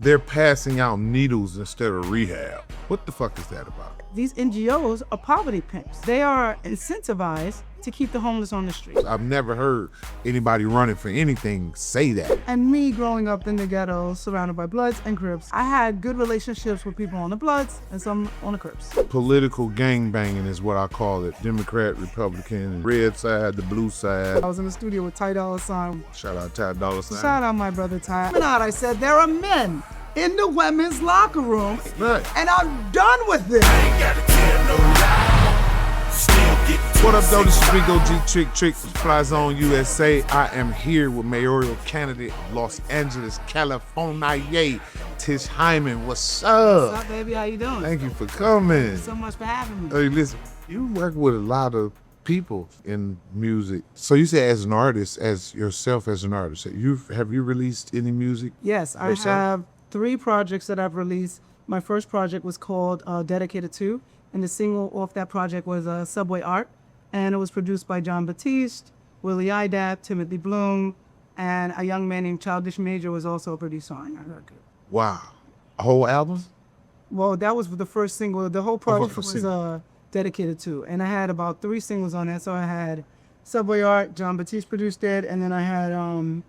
they're passing out needles instead of rehab. What the fuck is that about? These NGOs are poverty pimps. They are incentivized to keep the homeless on the street. I've never heard anybody running for anything say that. And me growing up in the ghetto, surrounded by Bloods and Crips, I had good relationships with people on the Bloods and some on the Crips. Political gangbanging is what I call it. Democrat, Republican, red side, the blue side. I was in the studio with Ty Dolla. Shout out Ty Dolla. Shout out my brother Ty. I said, there are men in the women's locker room, right, and I'm done with this. I ain't gotta tell no lie. What up, though? This is Big OG TrickTrick from FlyZoneUSA. I am here with mayoral candidate of Los Angeles, California, Tish Hyman. What's up? What's up, baby? How you doing? Thank you for coming. Thank you so much for having me. Hey, listen, you work with a lot of people in music. So you say as an artist, as yourself as an artist, have you released any music? Yes, I have 3 projects that I've released. My first project was called Dedicated To, and the single off that project was Subway Art, and it was produced by John Batiste, Willie Idap, Timothy Bloom, and a young man named Childish Major was also a producer on that record. Wow. A whole album? Well, that was the first single. The whole project was Dedicated To, and I had about 3 singles on that. So I had Subway Art, John Batiste produced it, and then I had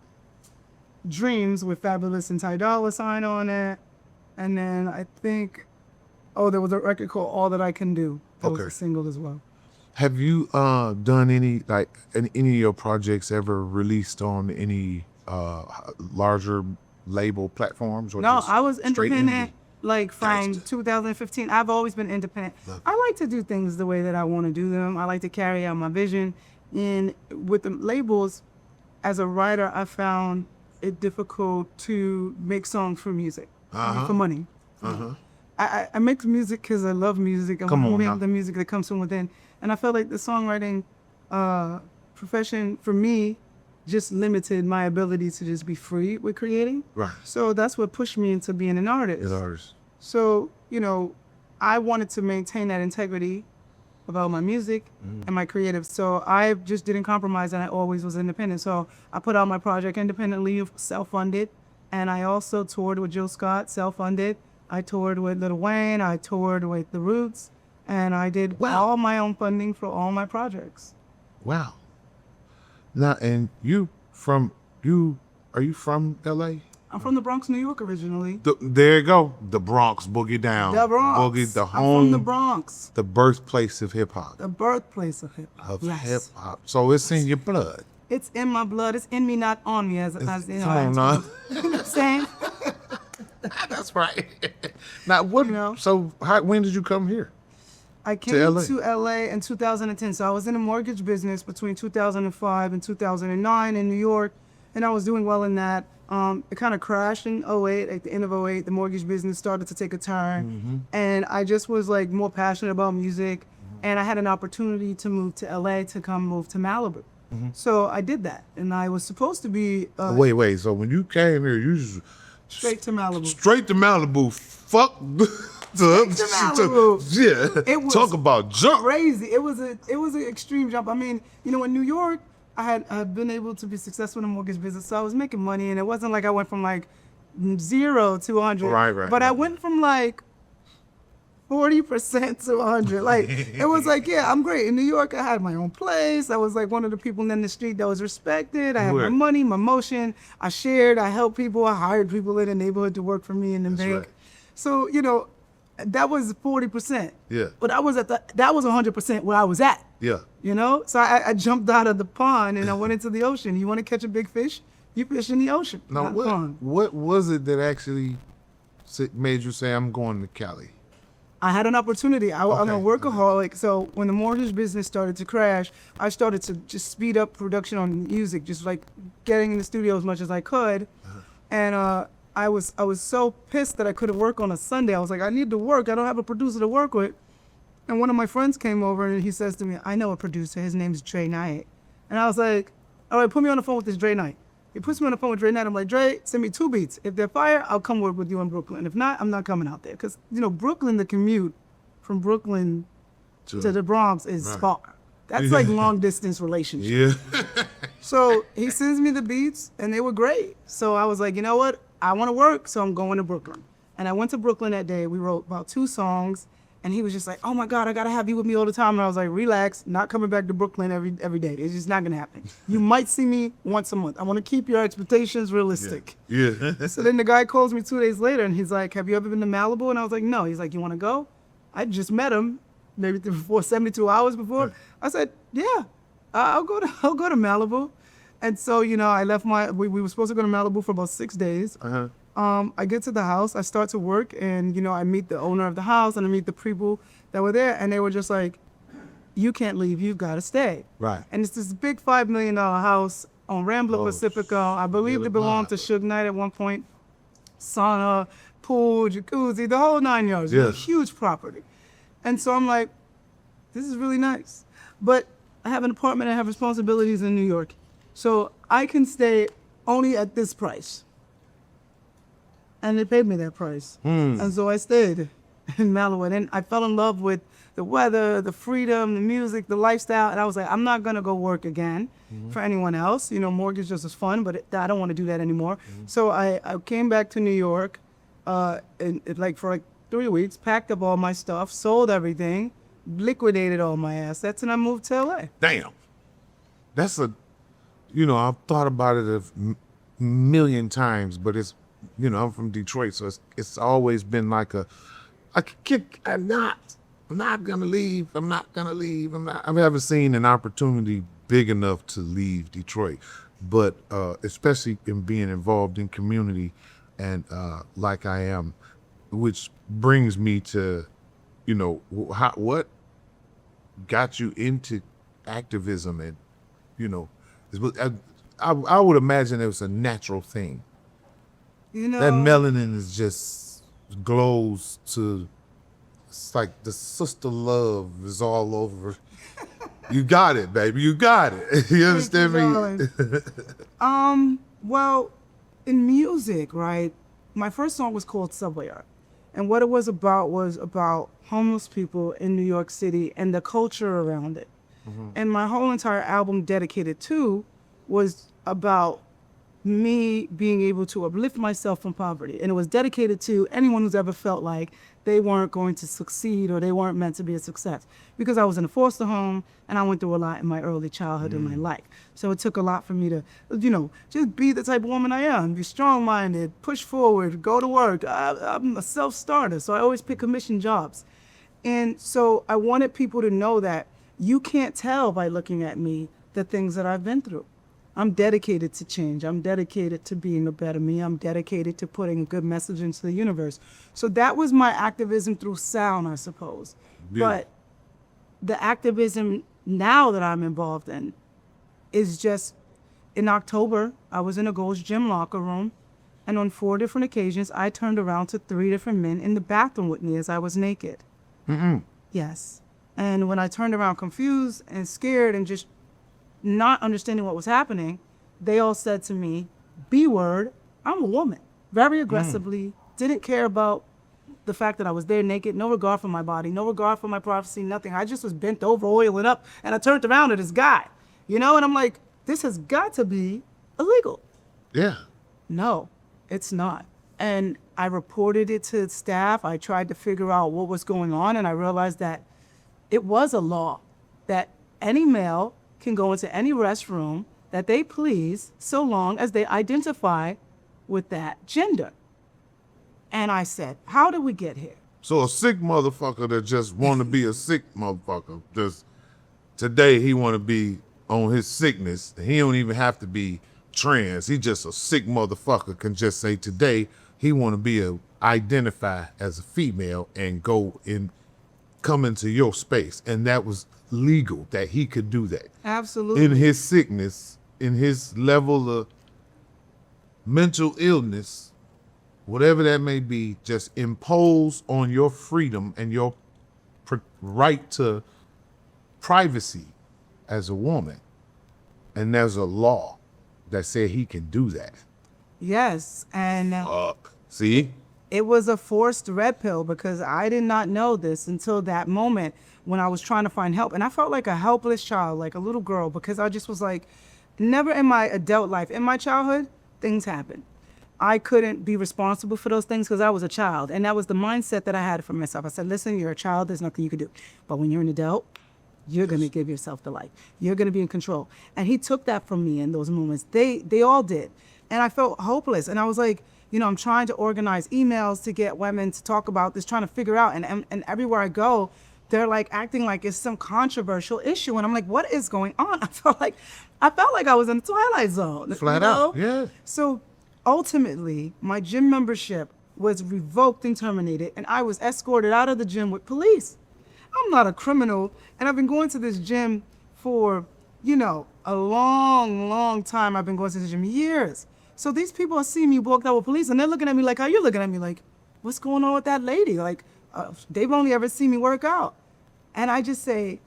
Dreams with Fabolous and Ty Dolla on it, and then I think, there was a record called All That I Can Do. That was a single as well. Have you done any of your projects ever released on any larger label platforms? Or no, I was independent from 2015. I've always been independent. I like to do things the way that I want to do them. I like to carry out my vision. And with the labels, as a writer, I found it difficult to make songs for music, for money. I make music because I love music. I want to have the music that comes from within. And I felt like the songwriting profession, for me, just limited my ability to just be free with creating. Right. So that's what pushed me into being an artist. An artist. So, I wanted to maintain that integrity about my music and my creative. So I just didn't compromise, and I always was independent. So I put out my project independently, self-funded. And I also toured with Jill Scott, self-funded. I toured with Lil Wayne, I toured with The Roots, and I did all my own funding for all my projects. Wow. Now, and are you from LA? I'm from the Bronx, New York originally. There you go. The Bronx, boogie down. The Bronx. Boogie, the home. I'm from the Bronx. The birthplace of hip hop. The birthplace of hip hop. Hip hop. So it's in your blood. It's in my blood. It's in me, not on me, as you know. You know what I'm saying? That's right. Now, when did you come here? I came to LA in 2010. So I was in the mortgage business between 2005 and 2009 in New York, and I was doing well in that. It kind of crashed in 08, at the end of 08. The mortgage business started to take a turn, and I just was more passionate about music, and I had an opportunity to move to LA to move to Malibu. So I did that, and I was supposed to be... Wait. So when you came here, you just... Straight to Malibu. Straight to Malibu. Fuck. Straight to Malibu. Yeah. It was talk about jump. Crazy. It was an extreme jump. I mean, in New York, I had been able to be successful in the mortgage business, so I was making money, and it wasn't like I went from 0 to 100. Right. But I went from 40% to 100. It was I'm great. In New York, I had my own place. I was one of the people in the street that was respected. I had my money, my motion. I shared. I helped people. I hired people in the neighborhood to work for me in the bank. Right. So, that was 40%. Yeah. But that was 100% where I was at. Yeah. So I jumped out of the pond and I went into the ocean. You want to catch a big fish? You fish in the ocean. Now, what was it that actually made you say, I'm going to Cali? I had an opportunity. I'm a workaholic. So when the mortgage business started to crash, I started to just speed up production on music, just getting in the studio as much as I could. And I was so pissed that I couldn't work on a Sunday. I was like, I need to work. I don't have a producer to work with. And one of my friends came over and he says to me, I know a producer. His name's Dre Knight. And I was like, all right, put me on the phone with this Dre Knight. He puts me on the phone with Dre Knight. I'm like, Dre, send me 2 beats. If they're fire, I'll come work with you in Brooklyn. If not, I'm not coming out there. Because, Brooklyn, the commute from Brooklyn to the Bronx is far. That's long distance relationship. Yeah. So he sends me the beats and they were great. So I was like, you know what? I want to work, so I'm going to Brooklyn. And I went to Brooklyn that day. We wrote about 2 songs. And he was just like, oh my God, I gotta have you with me all the time. And I was like, relax, not coming back to Brooklyn every day. It's just not gonna happen. You might see me once a month. I wanna keep your expectations realistic. Yeah. So then the guy calls me 2 days later and he's like, have you ever been to Malibu? And I was like, no. He's like, you wanna go? I just met him maybe before 72 hours before. Right. I said, yeah, I'll go to Malibu. And so, I left we were supposed to go to Malibu for about 6 days. Uh-huh. I get to the house, I start to work, and I meet the owner of the house and I meet the people that were there, and they were just like, you can't leave, you've got to stay. Right. And it's this big $5 million house on Rambler Pacifico. I believe really it belonged to nice. Suge Knight at one point. Sauna, pool, jacuzzi, the whole 9 yards. Yes. It was a huge property. And so I'm like, this is really nice. But I have an apartment, I have responsibilities in New York. So I can stay only at this price. And they paid me that price. And so I stayed in Malibu. And then I fell in love with the weather, the freedom, the music, the lifestyle. And I was like, I'm not going to go work again for anyone else. Mortgage just is fun, but I don't want to do that anymore. So I came back to New York for 3 weeks, packed up all my stuff, sold everything, liquidated all my assets, and I moved to LA. Damn. That's I've thought about it a million times, but it's, I'm from Detroit, so it's always been like I'm not gonna leave. I haven't seen an opportunity big enough to leave Detroit, but especially in being involved in community and like I am, which brings me to, what got you into activism and, I would imagine it was a natural thing. That melanin is just glows to, it's like the sister love is all over. You got it, baby. You got it. You understand me? Well, in music, right, my first song was called Subway Art. And what it was about homeless people in New York City and the culture around it. And my whole entire album, Dedicated To, was about me being able to uplift myself from poverty. And it was dedicated to anyone who's ever felt like they weren't going to succeed or they weren't meant to be a success. Because I was in a foster home and I went through a lot in my early childhood in my life. So it took a lot for me to, just be the type of woman I am, be strong-minded, push forward, go to work. I'm a self-starter, so I always pick commission jobs. And so I wanted people to know that you can't tell by looking at me the things that I've been through. I'm dedicated to change. I'm dedicated to being a better me. I'm dedicated to putting a good message into the universe. So that was my activism through sound, I suppose. Yeah. But the activism now that I'm involved in is just, in October, I was in a Gold's Gym locker room, and on 4 different occasions, I turned around to 3 different men in the bathroom with me as I was naked. Yes. And when I turned around confused and scared and just not understanding what was happening, they all said to me, B-word, I'm a woman. Very aggressively, didn't care about the fact that I was there naked, no regard for my body, no regard for my privacy, nothing. I just was bent over, oiling up, and I turned around to this guy, and I'm like, this has got to be illegal. Yeah. No, it's not. And I reported it to staff. I tried to figure out what was going on, and I realized that it was a law that any male can go into any restroom that they please so long as they identify with that gender. And I said, how did we get here? So a sick motherfucker that just want to be a sick motherfucker, just today he want to be on his sickness. He don't even have to be trans. He just a sick motherfucker can just say today he want to identify as a female and come into your space. And that was legal, that he could do that. Absolutely. In his sickness, in his level of mental illness, whatever that may be, just impose on your freedom and your right to privacy as a woman. And there's a law that said he can do that. Yes, and See? it was a forced red pill because I did not know this until that moment when I was trying to find help. And I felt like a helpless child, like a little girl, because I just was like, never in my adult life, in my childhood, things happen. I couldn't be responsible for those things because I was a child. And that was the mindset that I had for myself. I said, listen, you're a child, there's nothing you can do. But when you're an adult, you're going to give yourself the life. You're going to be in control. And he took that from me in those moments. They all did. And I felt hopeless. And I was like, you know, I'm trying to organize emails to get women to talk about this, trying to figure out. And everywhere I go, they're like acting like it's some controversial issue. And I'm like, what is going on? I felt like I was in the Twilight Zone. Flat out, yeah. So ultimately, my gym membership was revoked and terminated, and I was escorted out of the gym with police. I'm not a criminal, and I've been going to this gym for, you know, a long, long time. I've been going to the gym years. So these people are seeing me walk out with police, and they're looking at me like, how you looking at me like, what's going on with that lady? Like, they've only ever seen me work out. And I just say,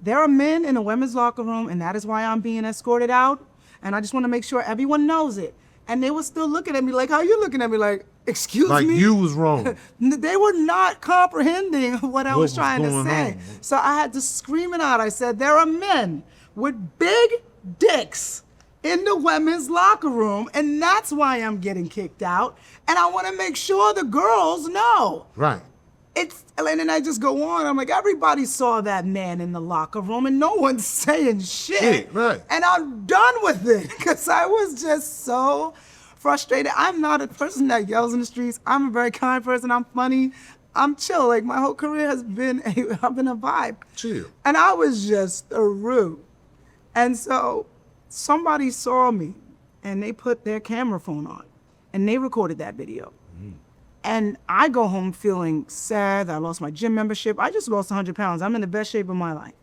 there are men in a women's locker room, and that is why I'm being escorted out. And I just want to make sure everyone knows it. And they were still looking at me like, how you looking at me like, excuse me? Like you was wrong. They were not comprehending what I was trying to say. On? So I had to scream it out. I said, there are men with big dicks in the women's locker room, and that's why I'm getting kicked out. And I want to make sure the girls know. Right. And then I just go on. I'm like, everybody saw that man in the locker room, and no one's saying shit. Right. And I'm done with it because I was just so frustrated. I'm not a person that yells in the streets. I'm a very kind person. I'm funny. I'm chill. Like, my whole career has been I've been a vibe. Chill. And I was just a rude. And so somebody saw me, and they put their camera phone on, and they recorded that video. And I go home feeling sad. I lost my gym membership. I just lost 100 pounds. I'm in the best shape of my life.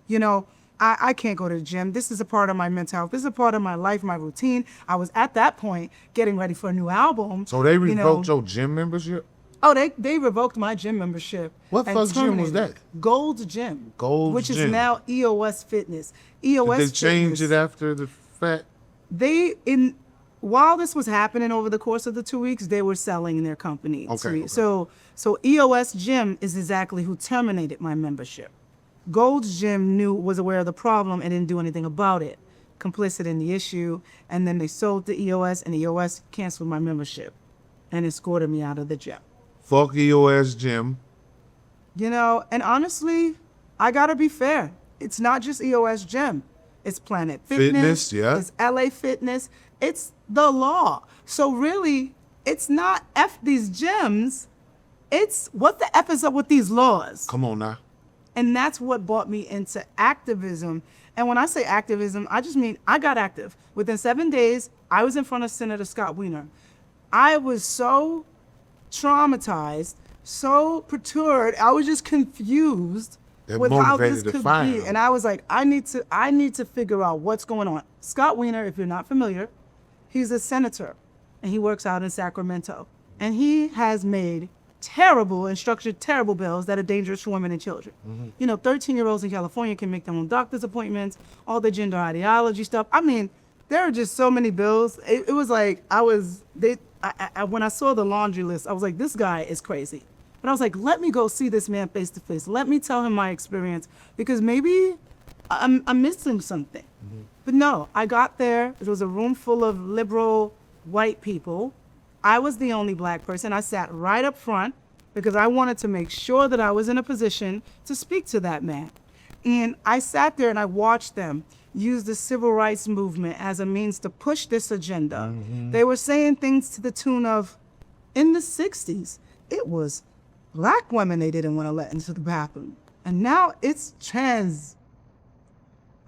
You know, I can't go to the gym. This is a part of my mental health. This is a part of my life, my routine. I was at that point getting ready for a new album. So they revoked your gym membership? Oh, they revoked my gym membership. What fuck gym was that? Gold's Gym. Gold's which Gym. is now EOS Fitness. EOS Did they change Fitness, it after the fact? While this was happening over the course of the 2 weeks, they were selling their company. Okay. So EOS Gym is exactly who terminated my membership. Gold's Gym was aware of the problem and didn't do anything about it, complicit in the issue, and then they sold to EOS, and EOS canceled my membership and escorted me out of the gym. Fuck EOS Gym. You know, and honestly, I gotta be fair. It's not just EOS Gym. It's Planet Fitness. Yeah. It's LA Fitness. It's the law. So really, it's not F these gyms. It's what the F is up with these laws. Come on now. And that's what brought me into activism. And when I say activism, I just mean I got active. Within 7 days, I was in front of Senator Scott Wiener. I was so traumatized, so perturbed. I was just confused with how this could be. And I was like, I need to figure out what's going on. Scott Wiener, if you're not familiar, he's a senator, and he works out in Sacramento. And he has made terrible and structured terrible bills that are dangerous for women and children. Mm-hmm. You know, 13-year-olds in California can make their own doctor's appointments, all the gender ideology stuff. I mean, there are just so many bills. It was like, when I saw the laundry list, I was like, this guy is crazy. But I was like, let me go see this man face to face. Let me tell him my experience, because maybe I'm missing something. Mm-hmm. But no, I got there. It was a room full of liberal white people. I was the only black person. I sat right up front because I wanted to make sure that I was in a position to speak to that man. And I sat there and I watched them use the civil rights movement as a means to push this agenda. Mm-hmm. They were saying things to the tune of, in the 60s, it was black women they didn't want to let into the bathroom. And now it's trans.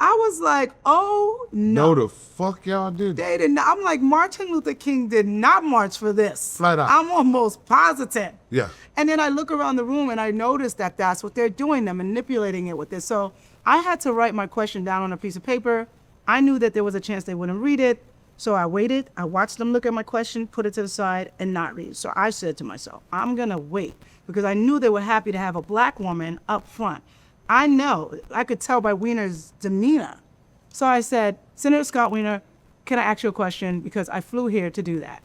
I was like, oh no. No, the fuck y'all did. They did not. I'm like, Martin Luther King did not march for this. Flat out. I'm almost positive. Yeah. And then I look around the room and I notice that that's what they're doing. They're manipulating it with this. So I had to write my question down on a piece of paper. I knew that there was a chance they wouldn't read it. So I waited. I watched them look at my question, put it to the side, and not read. So I said to myself, I'm going to wait, because I knew they were happy to have a black woman up front. I know, I could tell by Wiener's demeanor. So I said, Senator Scott Wiener, can I ask you a question? Because I flew here to do that.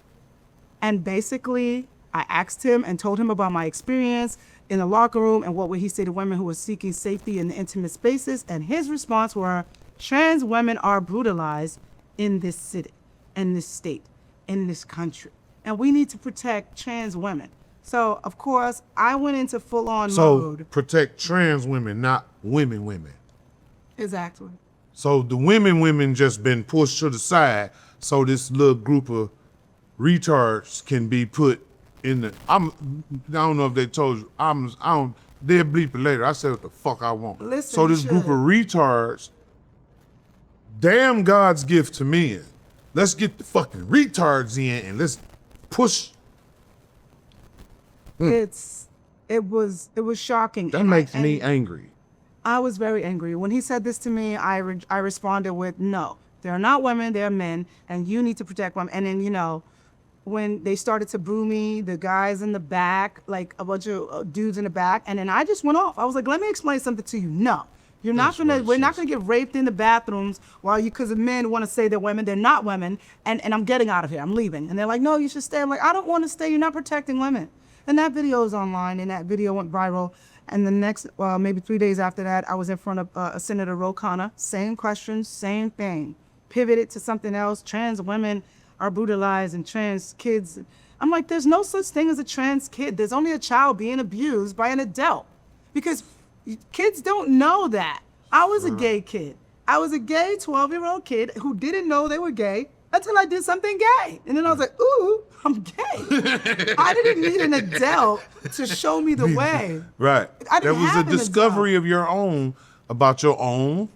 And basically, I asked him and told him about my experience in the locker room and what would he say to women who were seeking safety in the intimate spaces. And his response were, trans women are brutalized in this city, in this state. in this country. And we need to protect trans women. So, of course, I went into full-on mode. So protect trans women, not women. Exactly. So the women just been pushed to the side. So this little group of retards can be put in the. I don't know if they told you. They'll bleep it later. I say what the fuck I want. Listen, so this you group of should. retards, damn God's gift to men. Let's get the fucking retards in and let's push. It was shocking. That And makes I- me and angry. I was very angry. When he said this to me, I responded with, no, they're not women, they're men, and you need to protect them. And then, you know, when they started to boo me, the guys in the back, like a bunch of dudes in the back, and then I just went off. I was like, let me explain something to you. No, we're not gonna get raped in the bathrooms while because the men want to say they're women, they're not women, and I'm getting out of here, I'm leaving. And they're like, no, you should stay. I'm like, I don't want to stay, you're not protecting women. And that video is online, and that video went viral. And the next, maybe 3 days after that, I was in front of Senator Ro Khanna. Same questions, same thing. Pivoted to something else. Trans women are brutalized and trans kids. I'm like, there's no such thing as a trans kid. There's only a child being abused by an adult. Because kids don't know that. I was a gay kid. I was a gay 12-year-old kid who didn't know they were gay until I did something gay. And then I was like, ooh, I'm gay. I didn't need an adult to show me the way. Right. I didn't There was have a an discovery of your own about your own.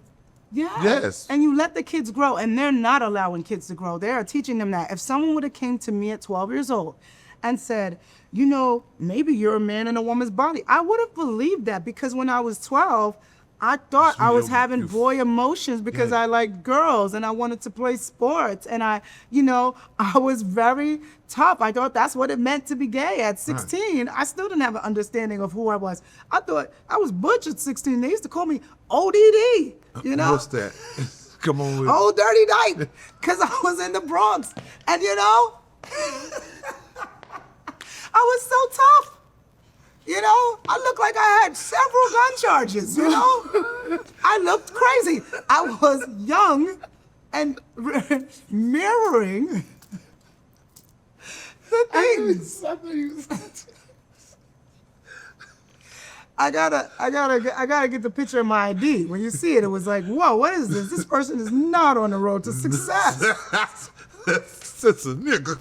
Yeah. Yes. And you let the kids grow, and they're not allowing kids to grow. They are teaching them that. If someone would have came to me at 12 years old and said, you know, maybe you're a man in a woman's body, I would have believed that, because when I was 12, I thought I was having boy emotions because I liked girls and I wanted to play sports. And I was very tough. I thought that's what it meant to be gay. At 16, I still didn't have an understanding of who I was. I thought I was butch at 16. They used to call me ODD, you know? What's that? Come on with Old Dirty Dyke, because I was in the Bronx. And you know, I was so tough. You know, I looked like I had several gun charges, you know? I looked crazy. I was young and mirroring the things. I gotta get the picture of my ID. When you see it, it was like, whoa, what is this? This person is not on the road to success. That's a nigga.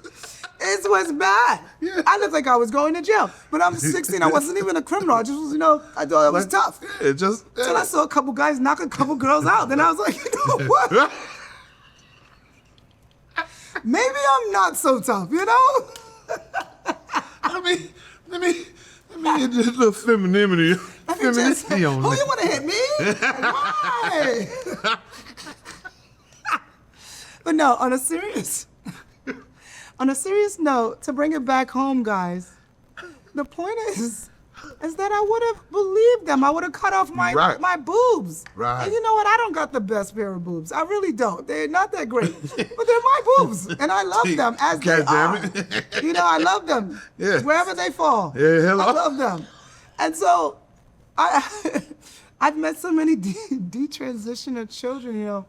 It was bad. Yeah. I looked like I was going to jail. But I'm 16. I wasn't even a criminal. I just was, I thought I was tough. Yeah, Till I saw a couple guys knock a couple girls out. Then I was like, you know what? Maybe I'm not so tough, you know? let me get this little femininity on Who it. you want to hit me? Why? But no, on a serious note, to bring it back home, guys, the point is that I would have believed them. I would have cut off my boobs. Right. And you know what? I don't got the best pair of boobs. I really don't. They're not that great. But they're my boobs. And I love them as they are. You know, I love them. Yeah. Wherever they fall. Yeah, hello. I love them. And so I've met so many detransitional children, you know,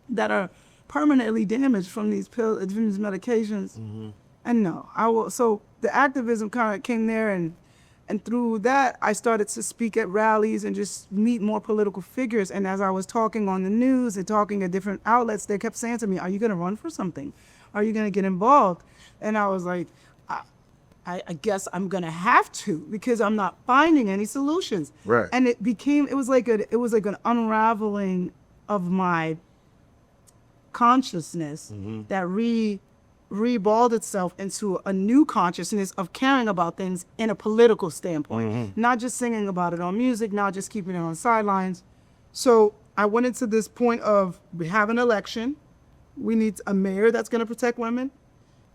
that are permanently damaged from these pills, these medications. Mm-hmm. And no, so the activism kind of came there, and through that, I started to speak at rallies and just meet more political figures. And as I was talking on the news and talking at different outlets, they kept saying to me, are you gonna run for something? Are you gonna get involved? And I was like, I guess I'm gonna have to, because I'm not finding any solutions. Right. And it was like an unraveling of my consciousness that reballed itself into a new consciousness of caring about things in a political standpoint, not just singing about it on music, not just keeping it on sidelines. So I went into this point of, we have an election, we need a mayor that's going to protect women,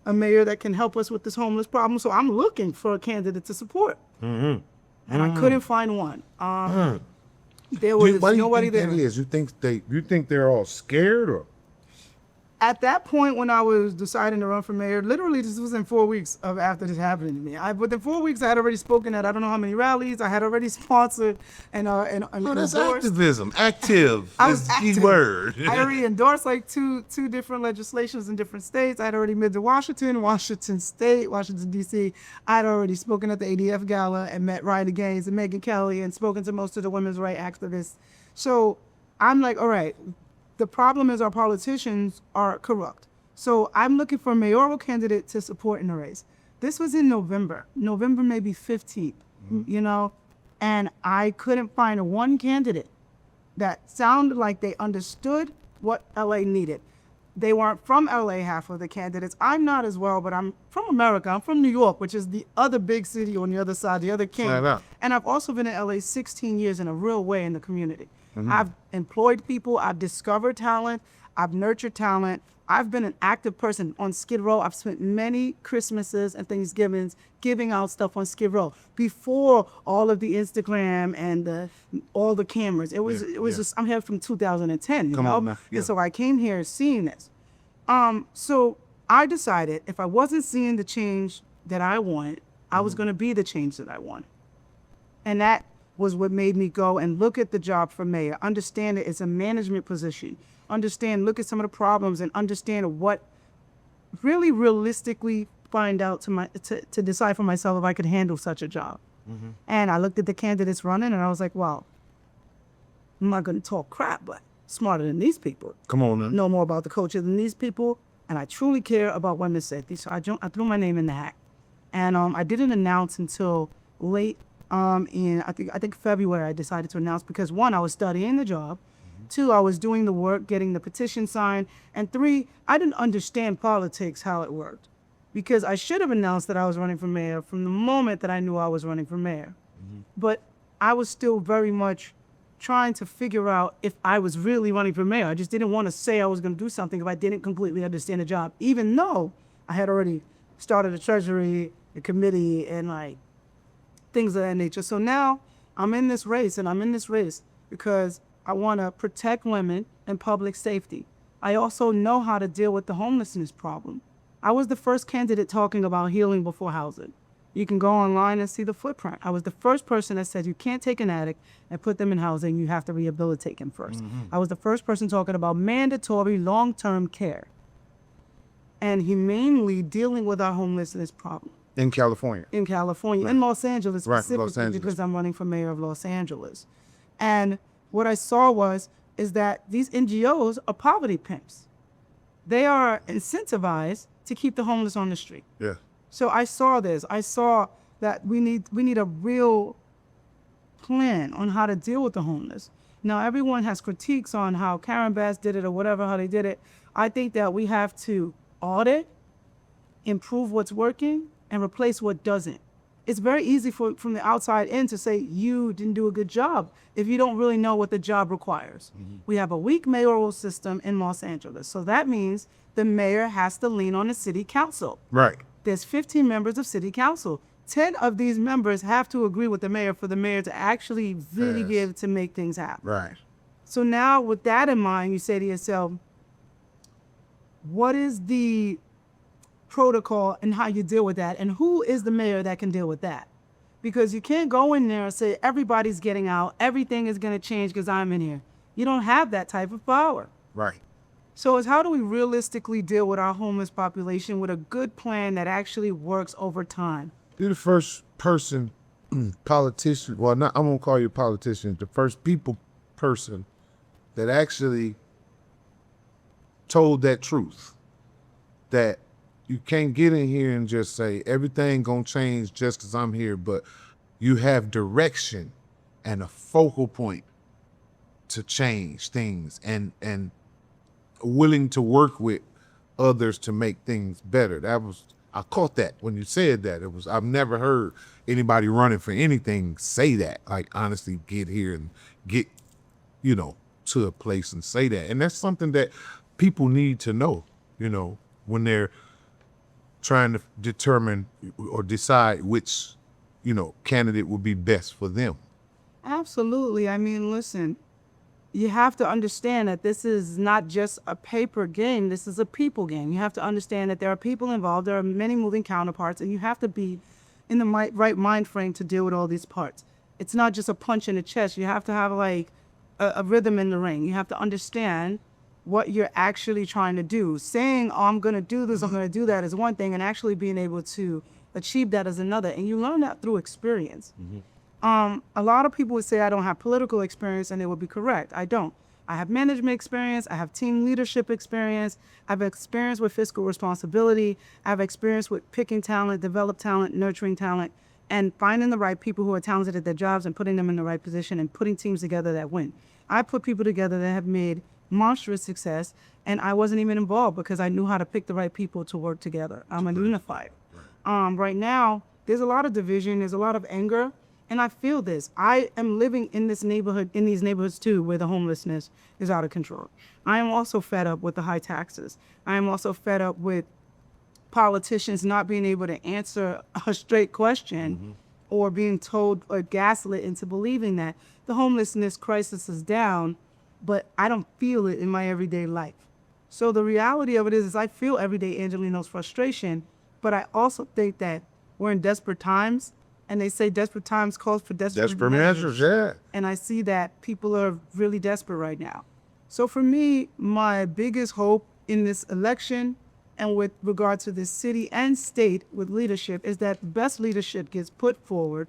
a mayor that can help us with this homeless problem. So I'm looking for a candidate to support, and I couldn't find one. There was nobody there. You think they're all scared, or? At that point, when I was deciding to run for mayor, literally this was in 4 weeks of after this happening to me. Within 4 weeks, I had already spoken at I don't know how many rallies. I had already sponsored and Oh, that's endorsed. activism. Active I was is the key active. word. I already endorsed like two different legislations in different states. I'd already been to Washington State, Washington D.C. I'd already spoken at the ADF Gala and met Ryan Gaines and Megyn Kelly and spoken to most of the women's rights activists. So I'm like, all right. The problem is our politicians are corrupt. So I'm looking for a mayoral candidate to support in the race. This was in November maybe 15th, you know, and I couldn't find one candidate that sounded like they understood what LA needed. They weren't from LA, half of the candidates. I'm not as well, but I'm from America. I'm from New York, which is the other big city on the other side, the other king. And I've also been in LA 16 years in a real way in the community. I've employed people, I've discovered talent, I've nurtured talent. I've been an active person on Skid Row. I've spent many Christmases and Thanksgivings giving out stuff on Skid Row before all of the Instagram and all the cameras. It was just, I'm here from 2010, you know? man. Yeah. And so I came here seeing this. So I decided if I wasn't seeing the change that I wanted, I was gonna be the change that I wanted. And that was what made me go and look at the job for mayor, understand it as a management position, look at some of the problems and understand what really realistically find out to decide for myself if I could handle such a job. And I looked at the candidates running and I was like, well, I'm not gonna talk crap, but smarter than these people. Come on, man. Know more about the culture than these people, and I truly care about women's safety. So I threw my name in the hat. And I didn't announce until late in I think February. I decided to announce because 1, I was studying the job, 2, I was doing the work, getting the petition signed, and 3, I didn't understand politics, how it worked, because I should have announced that I was running for mayor from the moment that I knew I was running for mayor. But I was still very much trying to figure out if I was really running for mayor. I just didn't want to say I was going to do something if I didn't completely understand the job, even though I had already started a treasury, a committee, and like things of that nature. So now I'm in this race, and I'm in this race because I want to protect women and public safety. I also know how to deal with the homelessness problem. I was the first candidate talking about healing before housing. You can go online and see the footprint. I was the first person that said you can't take an addict and put them in housing, you have to rehabilitate them first. I was the first person talking about mandatory long-term care and humanely dealing with our homelessness problem. In California. In California, in Los Angeles Right, specifically, Los Angeles. because I'm running for mayor of Los Angeles. And what I saw is that these NGOs are poverty pimps. They are incentivized to keep the homeless on the street. Yeah. So I saw this. I saw that we need a real plan on how to deal with the homeless. Now, everyone has critiques on how Karen Bass did it or whatever, how they did it. I think that we have to audit, improve what's working, and replace what doesn't. It's very easy from the outside in to say you didn't do a good job if you don't really know what the job requires. We have a weak mayoral system in Los Angeles. So that means the mayor has to lean on the city council. Right. There's 15 members of city council. 10 of these members have to agree with the mayor for the mayor to actually really be able to make things happen. Right. So now with that in mind, you say to yourself, what is the protocol and how you deal with that? And who is the mayor that can deal with that? Because you can't go in there and say, everybody's getting out, everything is gonna change because I'm in here. You don't have that type of power. Right. So it's how do we realistically deal with our homeless population with a good plan that actually works over time? You're the first person, politician, well, not, I won't call you a politician, the first person that actually told that truth, that you can't get in here and just say everything gonna change just because I'm here, but you have direction and a focal point to change things and willing to work with others to make things better. I caught that when you said that. I've never heard anybody running for anything say that, like honestly get here and get, to a place and say that. And that's something that people need to know, when they're trying to determine or decide which, candidate would be best for them. Absolutely. I mean, listen, you have to understand that this is not just a paper game. This is a people game. You have to understand that there are people involved. There are many moving counterparts, and you have to be in the right mind frame to deal with all these parts. It's not just a punch in the chest. You have to have like a rhythm in the ring. You have to understand what you're actually trying to do. Saying, oh, I'm going to do this, I'm going to do that is one thing, and actually being able to achieve that is another. And you learn that through experience. A lot of people would say I don't have political experience, and they would be correct. I don't. I have management experience. I have team leadership experience. I have experience with fiscal responsibility. I have experience with picking talent, develop talent, nurturing talent, and finding the right people who are talented at their jobs and putting them in the right position and putting teams together that win. I put people together that have made monstrous success, and I wasn't even involved because I knew how to pick the right people to work together. I'm a unified. Right now, there's a lot of division. There's a lot of anger. And I feel this. I am living in this neighborhood, in these neighborhoods too, where the homelessness is out of control. I am also fed up with the high taxes. I am also fed up with politicians not being able to answer a straight question or being told or gaslit into believing that the homelessness crisis is down, but I don't feel it in my everyday life. So the reality of it is I feel everyday Angelino's frustration, but I also think that we're in desperate times. And they say desperate times calls for desperate measures, yeah. And I see that people are really desperate right now. So for me, my biggest hope in this election and with regard to this city and state with leadership is that the best leadership gets put forward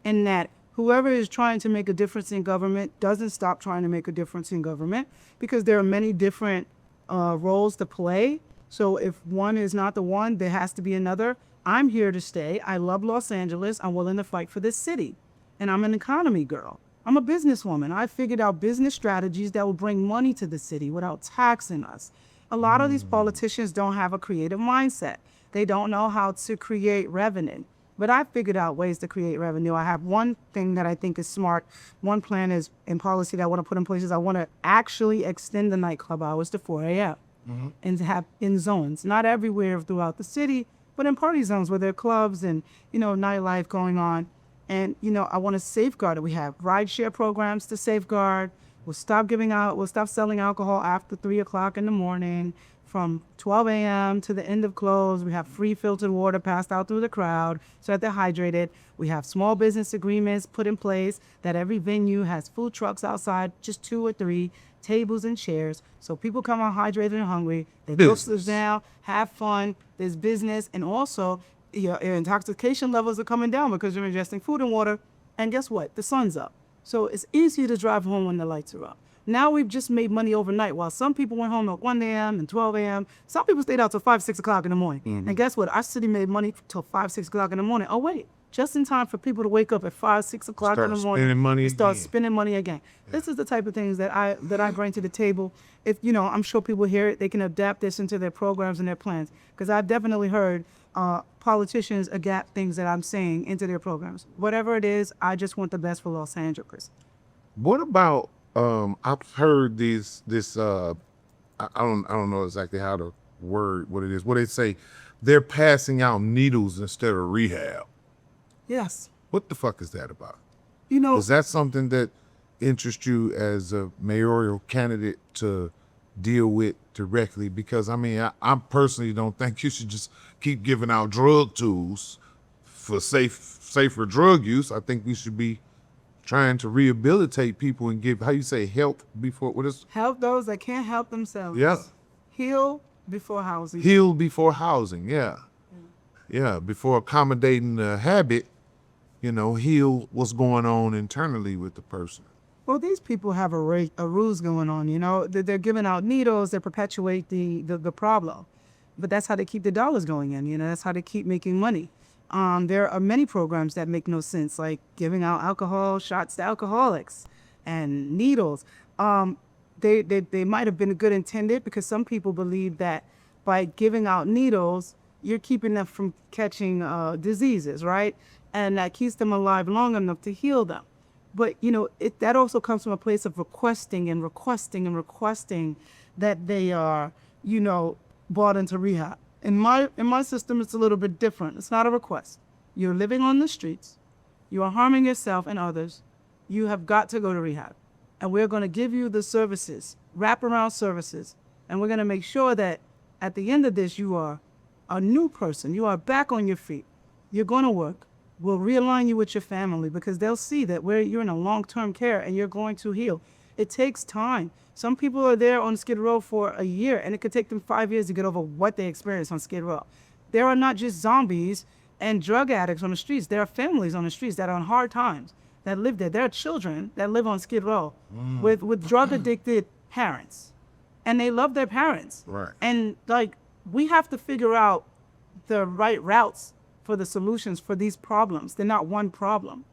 and that whoever is trying to make a difference in government doesn't stop trying to make a difference in government, because there are many different roles to play. So if one is not the one, there has to be another. I'm here to stay. I love Los Angeles. I'm willing to fight for this city. And I'm an economy girl. I'm a businesswoman. I figured out business strategies that will bring money to the city without taxing us. A lot of these politicians don't have a creative mindset. They don't know how to create revenue. But I figured out ways to create revenue. I have one thing that I think is smart. One plan is in policy that I want to put in place is I want to actually extend the nightclub hours to 4 a.m. And have in zones, not everywhere throughout the city, but in party zones where there are clubs and, nightlife going on. And, I want to safeguard it. We have rideshare programs to safeguard. We'll stop selling alcohol after 3 o'clock in the morning. From 12 a.m. to the end of close, we have free filtered water passed out through the crowd so that they're hydrated. We have small business agreements put in place that every venue has food trucks outside, just 2 or 3, tables and chairs. So people come out hydrated and hungry. They go sit down, have fun. There's business. And also, your intoxication levels are coming down because you're ingesting food and water. And guess what? The sun's up. So it's easy to drive home when the lights are up. Now we've just made money overnight. While some people went home at 1 a.m. and 12 a.m., some people stayed out till 5, 6 o'clock in the morning. And guess what? Our city made money till 5, 6 o'clock in the morning. Oh, wait. Just in time for people to wake up at 5, 6 o'clock in the morning and start spending money again. This is the type of things that I bring to the table. If I'm sure people hear it, they can adapt this into their programs and their plans. Because I've definitely heard politicians adapt things that I'm saying into their programs. Whatever it is, I just want the best for Los Angeles. What about I've heard this I don't know exactly how to word what it is. What they say, they're passing out needles instead of rehab. Yes. What the fuck is that about? Is that something that interests you as a mayoral candidate to deal with directly? Because I personally don't think you should just keep giving out drug tools for safer drug use. I think we should be trying to rehabilitate people and give, help before, help those that can't help themselves. Yeah. Heal before housing. Heal before housing, yeah. Yeah, before accommodating the habit, heal what's going on internally with the person. Well, these people have a ruse going on, They're giving out needles that perpetuate the problem. But that's how they keep the dollars going in, That's how they keep making money. There are many programs that make no sense, like giving out alcohol shots to alcoholics and needles. They might have been good intended because some people believe that by giving out needles, you're keeping them from catching diseases, right? And that keeps them alive long enough to heal them. But, that also comes from a place of requesting that they are, brought into rehab. In my system, it's a little bit different. It's not a request. You're living on the streets. You are harming yourself and others. You have got to go to rehab. and we're going to give you the services, wraparound services, and we're going to make sure that at the end of this, you are a new person. You are back on your feet. You're going to work. We'll realign you with your family because they'll see that you're in a long-term care and you're going to heal. It takes time. Some people are there on Skid Row for a year, and it could take them 5 years to get over what they experienced on Skid Row. There are not just zombies and drug addicts on the streets. There are families on the streets that are on hard times that live there. There are children that live on Skid Row with drug-addicted parents, and they love their parents. Right. And, like, we have to figure out the right routes for the solutions for these problems. They're not one problem.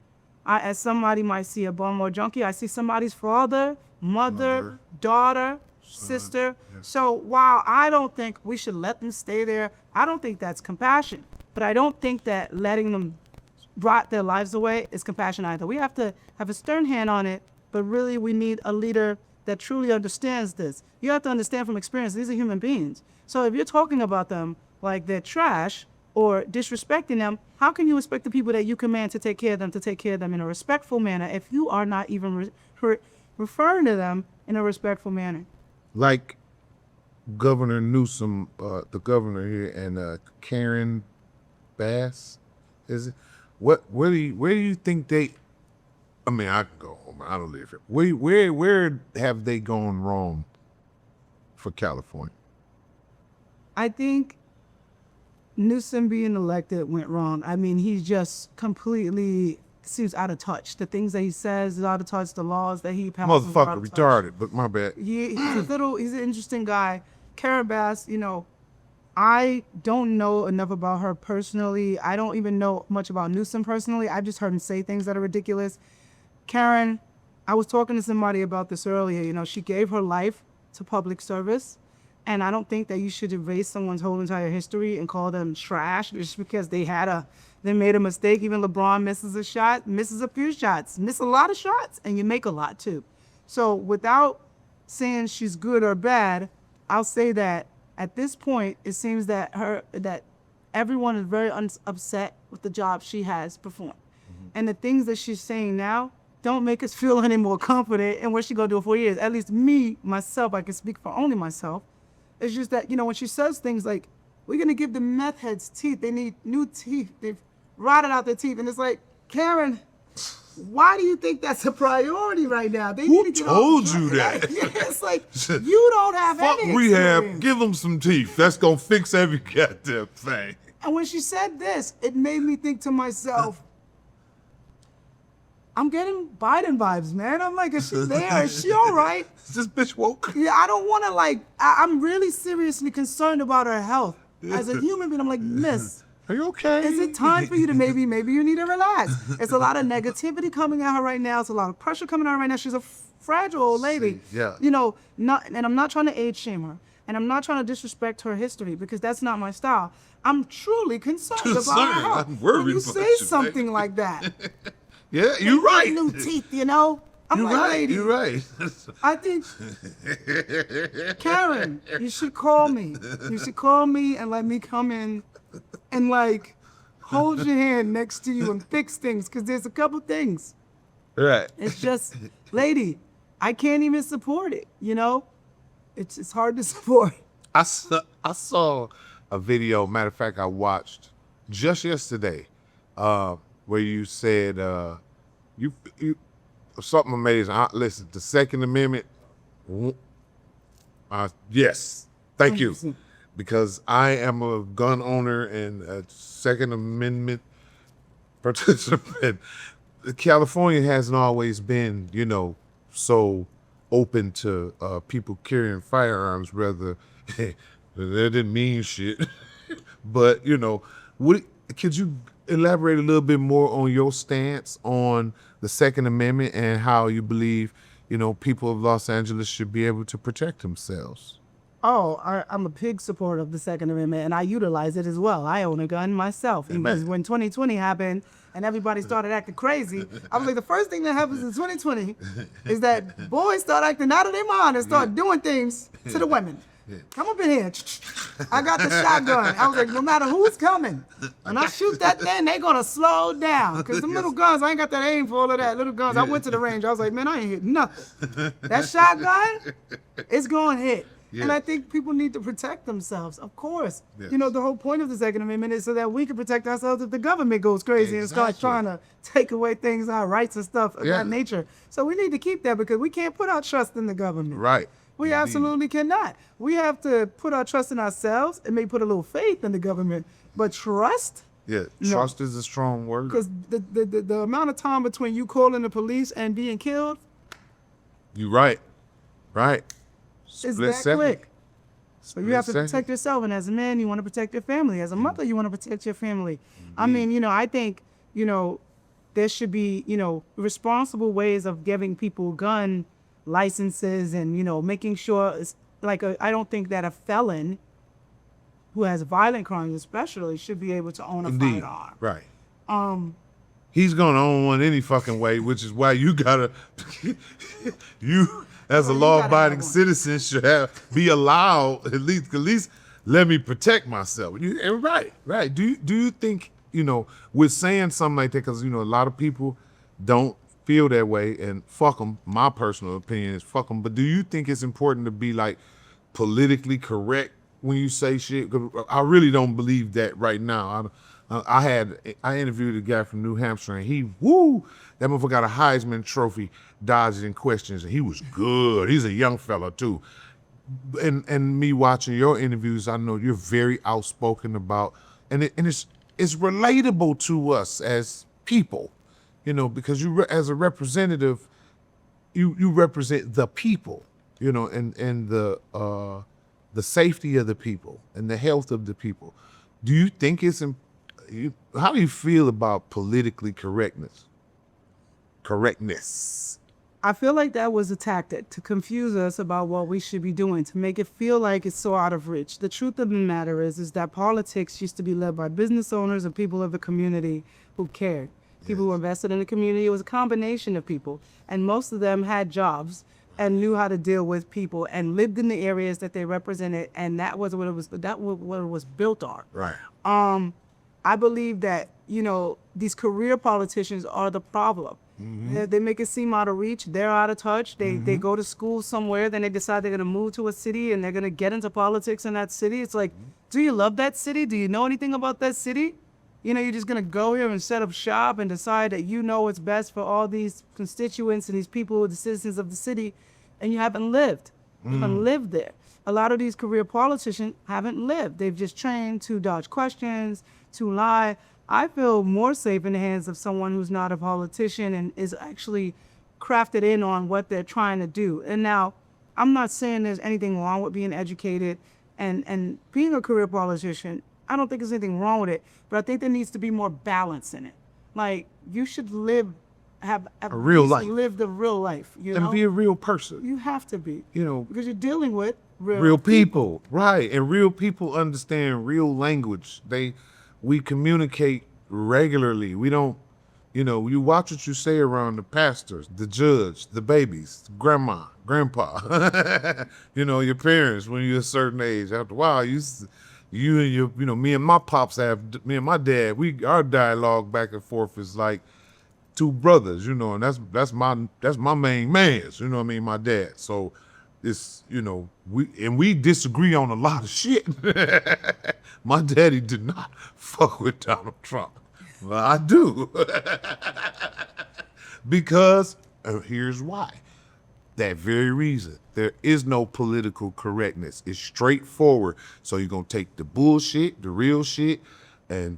As somebody might see a bum or junkie, I see somebody's father, mother, daughter, sister. Yes. So while I don't think we should let them stay there, I don't think that's compassion. But I don't think that letting them rot their lives away is compassion either. We have to have a stern hand on it, but really we need a leader that truly understands this. You have to understand from experience, these are human beings. So if you're talking about them like they're trash or disrespecting them, how can you expect the people that you command to take care of them in a respectful manner if you are not even referring to them in a respectful manner? Like Governor Newsom, the governor here, and Karen Bass, is it? Where do you think they? I mean, I can go home. I don't live here. Where have they gone wrong for California? I think Newsom being elected went wrong. I mean, he's just completely seems out of touch. The things that he says is out of touch. The laws that he passes. Motherfucker retarded, but my bad. He's an interesting guy. Karen Bass, you know, I don't know enough about her personally. I don't even know much about Newsom personally. I've just heard him say things that are ridiculous. Karen, I was talking to somebody about this earlier. You know, she gave her life to public service. And I don't think that you should erase someone's whole entire history and call them trash just because they made a mistake. Even LeBron misses a shot, misses a few shots, miss a lot of shots, and you make a lot too. So without saying she's good or bad, I'll say that at this point, it seems that everyone is very upset with the job she has performed. Mm-hmm. And the things that she's saying now don't make us feel any more confident in what she's going to do in 4 years. At least me, myself, I can speak for only myself. It's just that, you know, when she says things like, we're going to give the meth heads teeth. They need new teeth. They've rotted out their teeth. And it's like, Karen, why do you think that's a priority right now? Who told you that? It's like, you don't have Fuck any rehab, experience. give them some teeth. That's going to fix every goddamn thing. And when she said this, it made me think to myself, I'm getting Biden vibes, man. I'm like, is she there? Is she all right? Is this bitch woke? Yeah, I don't want to, I'm really seriously concerned about her health. As a human being, I'm like, miss, are you okay? is it time for you to maybe you need to relax? It's a lot of negativity coming at her right now. It's a lot of pressure coming at her right now. She's a fragile old lady. Yeah. You know, and I'm not trying to age shame her. And I'm not trying to disrespect her history because that's not my style. I'm truly concerned about her health. I'm worried when you about say you, something man. like that. Yeah, you're right. New teeth, you know? I'm like, lady, You're right. I think, Karen, you should call me. You should call me and let me come in and, like, hold your hand next to you and fix things, because there's a couple things. Right. It's just, lady, I can't even support it, you know? It's hard to support. I saw a video, matter of fact, I watched just yesterday, where you said, you something amazing. Listen, the Second Amendment, yes, thank you. Because I am a gun owner and a Second Amendment participant. California hasn't always been, you know, so open to people carrying firearms, rather, that didn't mean shit. But, you know, could you elaborate a little bit more on your stance on the Second Amendment and how you believe, you know, people of Los Angeles should be able to protect themselves? Oh, I'm a big supporter of the Second Amendment, and I utilize it as well. I own a gun myself. Because when 2020 happened and everybody started acting crazy, I was like, the first thing that happens in 2020 is that boys start acting out of their mind and start doing things to the women. Come up in here. I got the shotgun. I was like, no matter who's coming, when I shoot that thing, they gonna slow down. Because them little guns, I ain't got that aim for all of that. Little guns, I went to the range. I was like, man, I ain't hit nothing. That shotgun, it's gonna hit. Yeah. And I think people need to protect themselves, of course. Yes. You know, the whole point of the Second Amendment is so that we can protect ourselves if the government goes crazy and starts trying to take away things, our rights and stuff of that nature. So we need to keep that because we can't put our trust in the government. Right. We absolutely cannot. We have to put our trust in ourselves and maybe put a little faith in the government, but trust? Yeah, No. trust is a strong word. Because the amount of time between you calling the police and being killed You right. is Split that second. quick. So you have to Split protect yourself, and as a man, you want to protect your family. As a mother, you want to protect your family. I Mm-hmm. mean, I think, there should be, responsible ways of giving people gun licenses and, making sure it's like I don't think that a felon who has violent crimes especially should be able to own a Indeed. firearm. Right. He's gonna own one any fucking way, which is why you gotta you as a you gotta law-abiding have one. citizen should be allowed at least let me protect myself. Right. Do you think, with saying something like that, because a lot of people don't feel that way, and fuck them. My personal opinion is fuck them. But do you think it's important to be like politically correct when you say shit? 'Cause I really don't believe that right now. I interviewed a guy from New Hampshire, and that motherfucker got a Heisman Trophy dodging questions, and he was good. He's a young fella too. And me watching your interviews, I know you're very outspoken about, and it's relatable to us as people, because you as a representative, you represent the people, and the safety of the people and the health of the people. Do you think how do you feel about politically correctness? I feel like that was a tactic to confuse us about what we should be doing, to make it feel like it's so out of reach. The truth of the matter is that politics used to be led by business owners and people of the community who cared. People who invested in the community. It was a combination of people, and most of them had jobs and knew how to deal with people and lived in the areas that they represented, and that was what it was. That was what it was built on. Right. I believe that, these career politicians are the problem. They make it seem out of reach. They're out of touch. They go to school somewhere, then they decide they're going to move to a city and they're going to get into politics in that city. It's like, do you love that city? Do you know anything about that city? You're just going to go here and set up shop and decide that you know what's best for all these constituents and these people, the citizens of the city, and you haven't lived. You haven't lived there. A lot of these career politicians haven't lived. They've just trained to dodge questions, to lie. I feel more safe in the hands of someone who's not a politician and is actually crafted in on what they're trying to do. And now, I'm not saying there's anything wrong with being educated and being a career politician. I don't think there's anything wrong with it, but I think there needs to be more balance in it. Like, you should have A real life. live the real life, And be a real person. You have to be, You because you're dealing with real people. Right. And real people understand real language. We communicate regularly. We don't, you watch what you say around the pastors, the judge, the babies, grandma, grandpa, your parents when you're a certain age. After a while, you and your, me and my pops me and my dad, our dialogue back and forth is like two brothers, and that's my main man's, my dad. So it's, we disagree on a lot of shit. My daddy did not fuck with Donald Trump. Well, I do. Because here's why. That very reason. There is no political correctness. It's straightforward. So you're going to take the bullshit, the real shit, and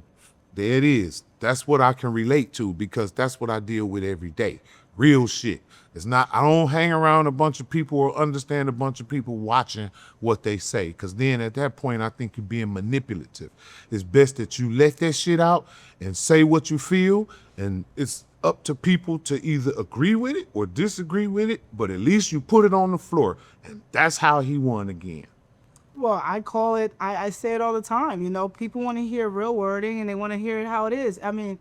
there it is. That's what I can relate to because that's what I deal with every day. Real shit. It's not, I don't hang around a bunch of people or understand a bunch of people watching what they say. Because then at that point, I think you're being manipulative. It's best that you let that shit out and say what you feel. And it's up to people to either agree with it or disagree with it. But at least you put it on the floor. And that's how he won again. Well, I call it, I say it all the time, people want to hear real wording and they want to hear it how it is. I mean,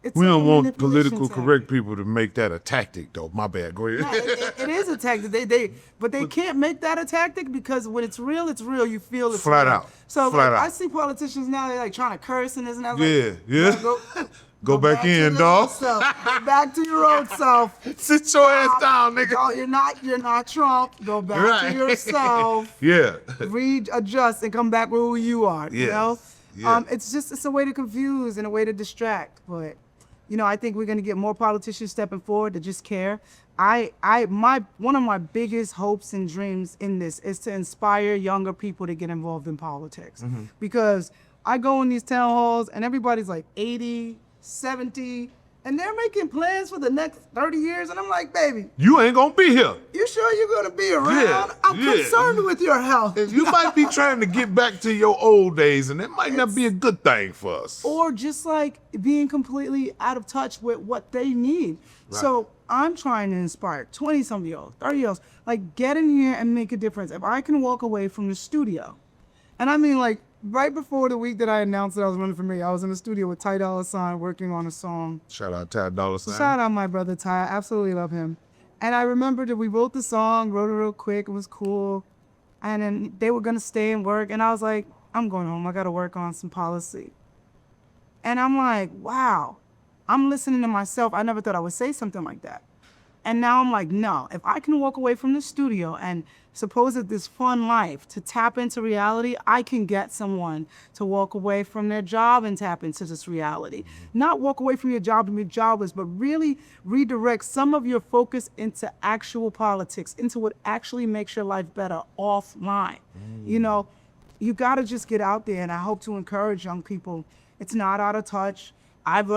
It's We like don't a want manipulation political tactic. correct people to make that a tactic, though. My bad. Go ahead. No, it is a tactic. But they can't make that a tactic because when it's real, it's real. You feel it's Flat real. out. So Flat I out. see politicians now, they're like trying to curse and this and that. Yeah, Like, yeah. bro, Go back to in, your dog. old self. Go back to your old self. Sit your ass down, nigga. Don't- you're not Trump. Go back Right. to yourself. Yeah. Readjust and come back where who you are. You Yes. know? Yeah. It's a way to confuse and a way to distract. But I think we're gonna get more politicians stepping forward to just care. One of my biggest hopes and dreams in this is to inspire younger people to get involved in politics. Because I go in these town halls and everybody's like 80, 70, and they're making plans for the next 30 years. And I'm like, baby, You ain't gonna be here. you sure you're gonna be around? Yeah, I'm yeah. concerned with your health. You might be trying to get back to your old days, and it might not be a good thing for us. Or just like being completely out of touch with what they need. Right. So I'm trying to inspire 20-some year olds, 30 year olds, like get in here and make a difference. If I can walk away from the studio, and I mean like right before the week that I announced that I was running for mayor, I was in the studio with Ty Dolla working on a song. Shout out Ty Dolla. Shout out my brother Ty, I absolutely love him. And I remember that we wrote the song, wrote it real quick, it was cool. And then they were gonna stay and work, and I was like, I'm going home, I gotta work on some policy. And I'm like, wow, I'm listening to myself. I never thought I would say something like that. And now I'm like, no, if I can walk away from the studio and suppose that this fun life to tap into reality, I can get someone to walk away from their job and tap into this reality. Not walk away from your job and be jobless, but really redirect some of your focus into actual politics, into what actually makes your life better offline. You gotta just get out there, and I hope to encourage young people. It's not out of touch. I'm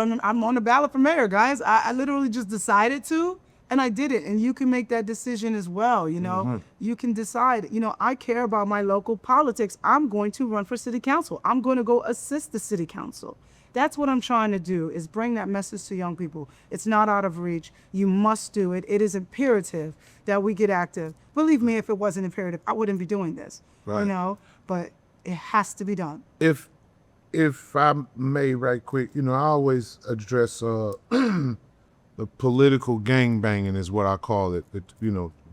on the ballot for mayor, guys. I literally just decided to. And I did it, and you can make that decision as well, You can decide, I care about my local politics. I'm going to run for city council. I'm going to go assist the city council. That's what I'm trying to do, is bring that message to young people. It's not out of reach. You must do it. It is imperative that we get active. Believe me, if it wasn't imperative, I wouldn't be doing this, Right. But it has to be done. If I may, right quick, I always address the political gangbanging is what I call it.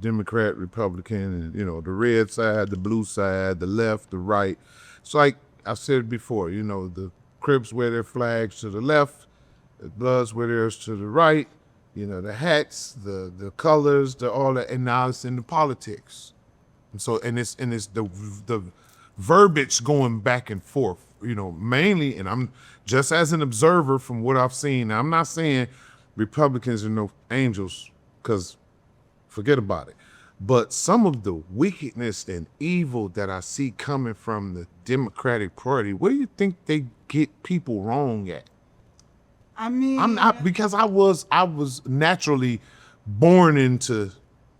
Democrat, Republican, and the red side, the blue side, the left, the right. It's like I said before, the Crips wear their flags to the left, the Bloods wear theirs to the right, the hats, the colors, all that, and now it's in the politics. And it's the verbiage going back and forth, mainly, and I'm just as an observer from what I've seen. Now, I'm not saying Republicans are no angels, because forget about it. But some of the wickedness and evil that I see coming from the Democratic Party, what do you think they get people wrong at? I mean, I'm not, because I was naturally born into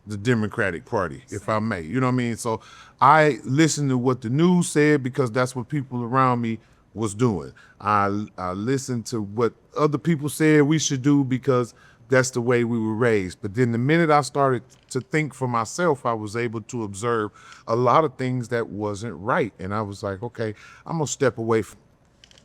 the Democratic Party, if I may. You know what I mean? So I listened to what the news said because that's what people around me was doing. I listened to what other people said we should do because that's the way we were raised. But then the minute I started to think for myself, I was able to observe a lot of things that wasn't right. And I was like, okay, I'm gonna step away from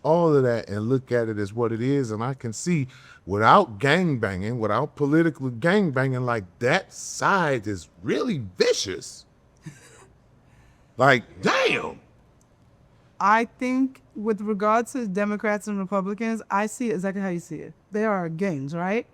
all of that and look at it as what it is. And I can see without gangbanging, without political gangbanging, like that side is really vicious. Like, damn. I think with regards to Democrats and Republicans, I see it exactly how you see it. They are gangs, right?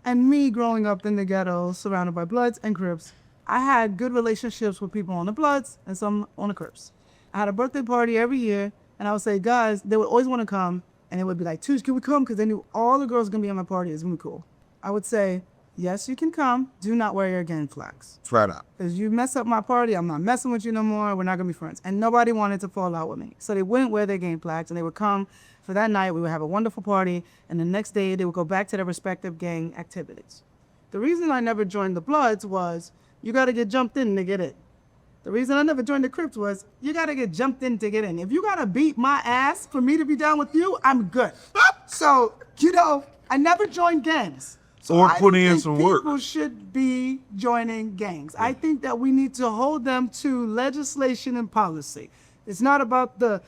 And me growing up in the ghetto, surrounded by Bloods and Crips, I had good relationships with people on the Bloods and some on the Crips. I had a birthday party every year, and I would say, guys, they would always want to come, and they would be like, Tish, can we come? Because they knew all the girls were going to be at my party. It's going to be cool. I would say, yes, you can come. Do not wear your gang flags. Flat out. Because you mess up my party, I'm not messing with you no more. We're not going to be friends. And nobody wanted to fall out with me. So they wouldn't wear their gang flags, and they would come for that night. We would have a wonderful party, and the next day they would go back to their respective gang activities. The reason I never joined the Bloods was you got to get jumped in to get in. The reason I never joined the Crips was you got to get jumped in to get in. If you got to beat my ass for me to be down with you, I'm good. So, I never joined gangs. So or put in some work. People should be joining gangs. I think that we need to hold them to legislation and policy. It's not about the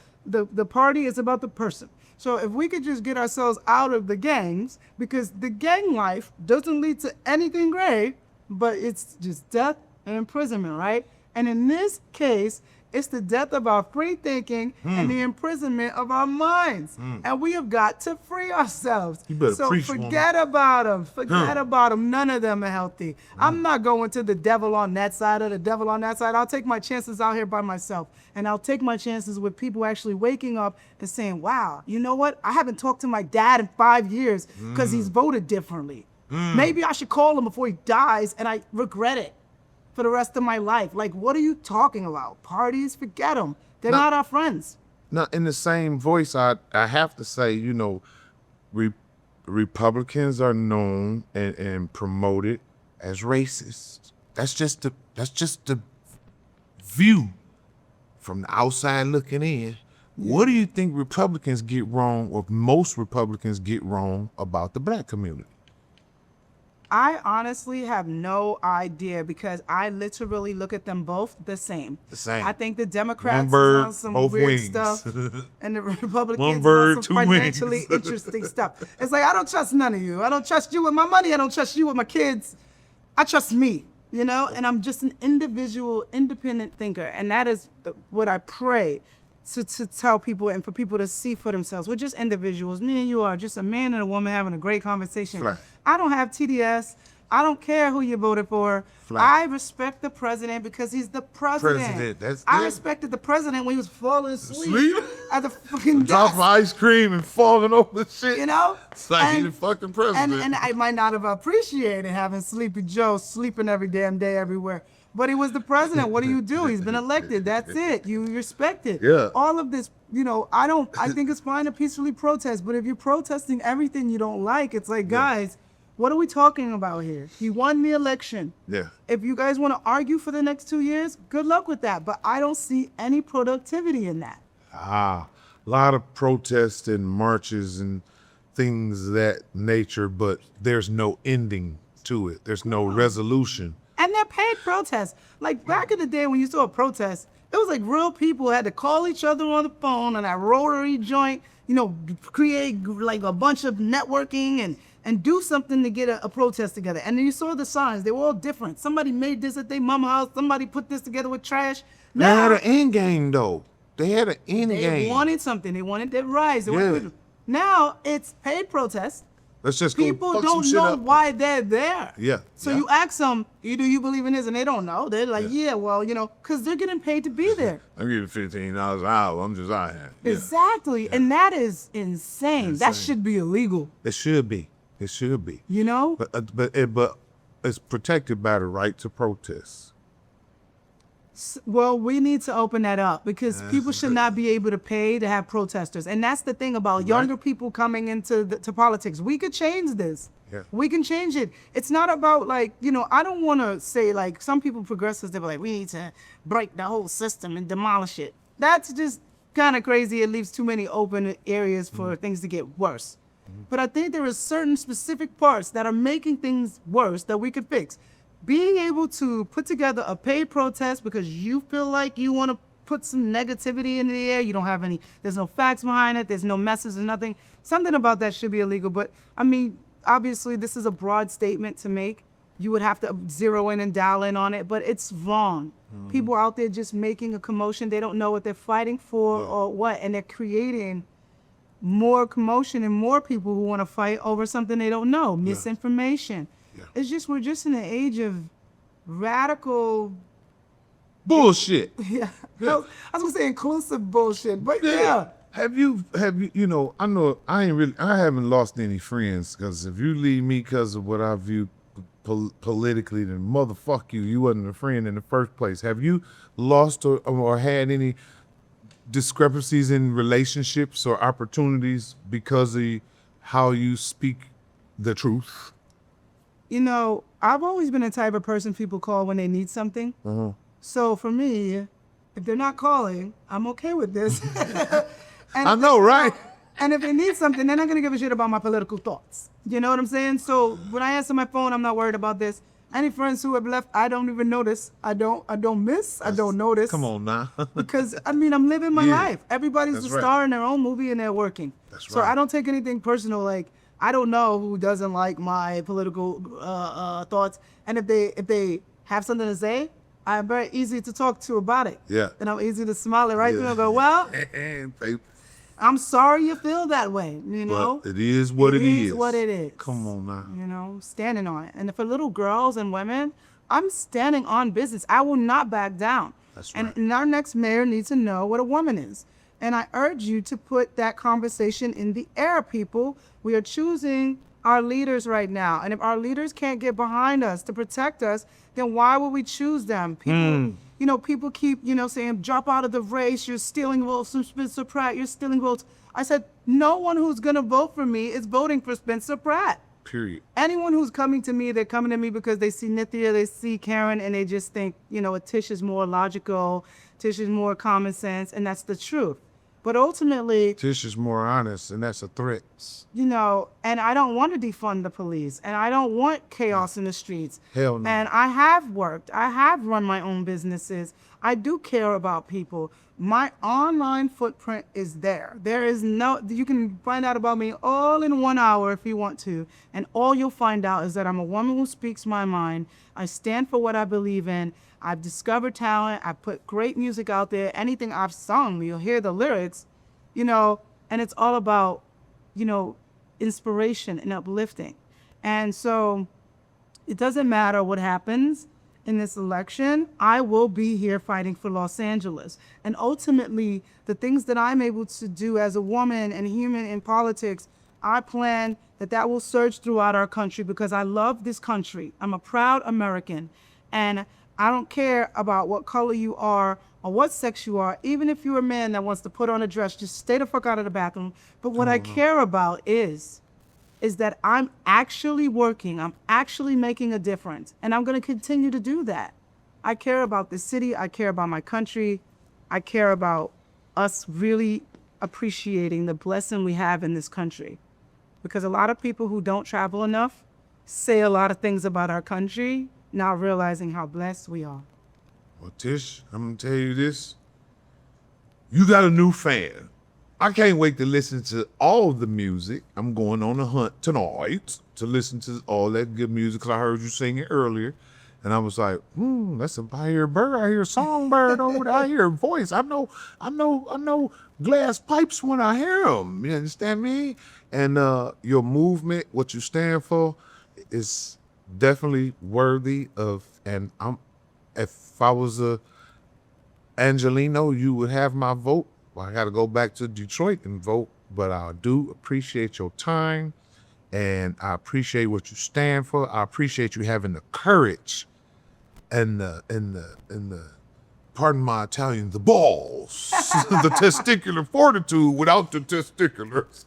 party, it's about the person. So if we could just get ourselves out of the gangs, because the gang life doesn't lead to anything great, but it's just death and imprisonment, right? And in this case, it's the death of our free thinking and the imprisonment of our minds. And we have got to free ourselves. You better so preach, forget about them. Forget about them. None of them are healthy. I'm not going to the devil on that side or the devil on that side. I'll take my chances out here by myself. And I'll take my chances with people actually waking up and saying, wow, you know what? I haven't talked to my dad in 5 years because he's voted differently. Maybe I should call him before he dies, and I regret it for the rest of my life. Like, what are you talking about? Parties? Forget them. They're not our friends. Now, in the same voice, I have to say, you know, Republicans are known and promoted as racist. That's just the view from the outside looking in. What do you think Republicans get wrong, or most Republicans get wrong about the black community? I honestly have no idea, because I literally look at them both the same. The same. I think the Democrats One bird, is on some both weird wings. stuff, and the Republicans One is bird, on two some financially wings. interesting stuff. It's like, I don't trust none of you. I don't trust you with my money. I don't trust you with my kids. I trust me, you know? And I'm just an individual, independent thinker. And that is what I pray to tell people, and for people to see for themselves. We're just individuals. Me and you are just a man and a woman having a great conversation. Flat. I don't have TDS. I don't care who you voted for. Flat. I respect the president because he's the president. That's I it. respected the president when he was falling asleep Sleep? at the fucking Drop desk. ice cream and falling over shit. You know? It's like he the fucking president. And I might not have appreciated having Sleepy Joe sleeping every damn day everywhere. But he was the president. What do? He's been elected. That's it. You respect it. Yeah. All of this, you know, I think it's fine to peacefully protest, but if you're protesting everything you don't like, it's like, guys, what are we talking about here? He won the election. Yeah. If you guys want to argue for the next 2 years, good luck with that. But I don't see any productivity in that. A lot of protests and marches and things of that nature, but there's no ending to it. There's no resolution. And they're paid protests. Like back in the day when you saw a protest, it was like real people had to call each other on the phone on that rotary joint, you know, create like a bunch of networking and do something to get a protest together. And then you saw the signs. They were all different. Somebody made this at their mama house. Somebody put this together with trash. They had an end game, though. They had an end They game. wanted something. They wanted that rise. Yeah. Now it's paid protests. Let's just go People fuck don't some shit know up. why they're there. Yeah. So yeah. you ask them, do you believe in this? And they don't know. They're like, yeah, well, you know, because they're getting paid to be there. I'm getting $15 an hour. I'm just out here. Yeah. Exactly. And that is insane. That should be illegal. It should be. It should be. You know? But it's protected by the right to protest. Well, we need to open that up because people should not be able to pay to have protesters. And that's the thing about younger people coming into to politics. We could change this. Yeah. We can change it. It's not about like, you know, I don't want to say like some people progressives, they're like, we need to break the whole system and demolish it. That's just kind of crazy. It leaves too many open areas for things to get worse. But I think there are certain specific parts that are making things worse that we could fix. Being able to put together a paid protest because you feel like you want to put some negativity in the air, you don't have any, there's no facts behind it, there's no message or nothing. Something about that should be illegal. But I mean, obviously this is a broad statement to make. You would have to zero in and dial in on it, but it's wrong. People out there just making a commotion. They don't know what they're fighting for or what, and they're creating more commotion and more people who want to fight over something they don't know, misinformation. Yeah. It's just, we're just in an age of radical bullshit. Yeah. I was gonna say inclusive bullshit, but yeah. Have you, you know, I know I haven't lost any friends because if you leave me because of what I view politically, then motherfuck you. You wasn't a friend in the first place. Have you lost or had any discrepancies in relationships or opportunities because of how you speak the truth? You know, I've always been the type of person people call when they need something. So for me, if they're not calling, I'm okay with this. And I know, right? And if they need something, they're not gonna give a shit about my political thoughts. You know what I'm saying? So when I answer my phone, I'm not worried about this. Any friends who have left, I don't even notice. I don't notice. Come on now. Because I mean, I'm living my life. Everybody's That's a star in their own movie and they're working. That's So right. I don't take anything personal. Like, I don't know who doesn't like my political thoughts, and if they have something to say, I'm very easy to talk to about it. Yeah. And I'm easy to smile it right Yeah. through and go, well, They- I'm sorry you feel that way, you know? But it is what it is. It is what it is. Come on now. You know, standing on it. And for little girls and women, I'm standing on business. I will not back down. That's right. And our next mayor needs to know what a woman is. And I urge you to put that conversation in the air, people. We are choosing our leaders right now. And if our leaders can't get behind us to protect us, then why would we choose them? People, you know, people keep, you know, saying, drop out of the race, you're stealing votes from Spencer Pratt, you're stealing votes. I said, no one who's gonna vote for me is voting for Spencer Pratt. Period. Anyone who's coming to me, they're coming to me because they see Nithya, they see Karen, and they just think, you know, Tish is more logical, Tish is more common sense, and that's the truth. But ultimately, Tish is more honest, and that's a threat. you know, and I don't want to defund the police, and I don't want chaos in the streets. Hell no. And I have worked, I have run my own businesses. I do care about people. My online footprint is there. There is no, you can find out about me all in 1 hour if you want to. And all you'll find out is that I'm a woman who speaks my mind. I stand for what I believe in. I've discovered talent. I put great music out there. Anything I've sung, you'll hear the lyrics, you know, and it's all about, you know, inspiration and uplifting. And so it doesn't matter what happens in this election, I will be here fighting for Los Angeles. And ultimately, the things that I'm able to do as a woman and human in politics, I plan that will surge throughout our country because I love this country. I'm a proud American. And I don't care about what color you are or what sex you are. Even if you're a man that wants to put on a dress, just stay the fuck out of the bathroom. But what I care about is that I'm actually working, I'm actually making a difference, and I'm gonna continue to do that. I care about the city, I care about my country, I care about us really appreciating the blessing we have in this country. Because a lot of people who don't travel enough say a lot of things about our country, not realizing how blessed we are. Well, Tish, I'm gonna tell you this. You got a new fan. I can't wait to listen to all of the music. I'm going on a hunt tonight to listen to all that good music because I heard you sing it earlier. And I was like, that's I hear a bird, I hear a songbird over there, I hear a voice. I know glass pipes when I hear them. You understand me? And your movement, what you stand for, is definitely worthy of, and if I was a Angelino, you would have my vote. Well, I got to go back to Detroit and vote, but I do appreciate your time, and I appreciate what you stand for. I appreciate you having the courage and the pardon my Italian, the balls, the testicular fortitude without the testiculars,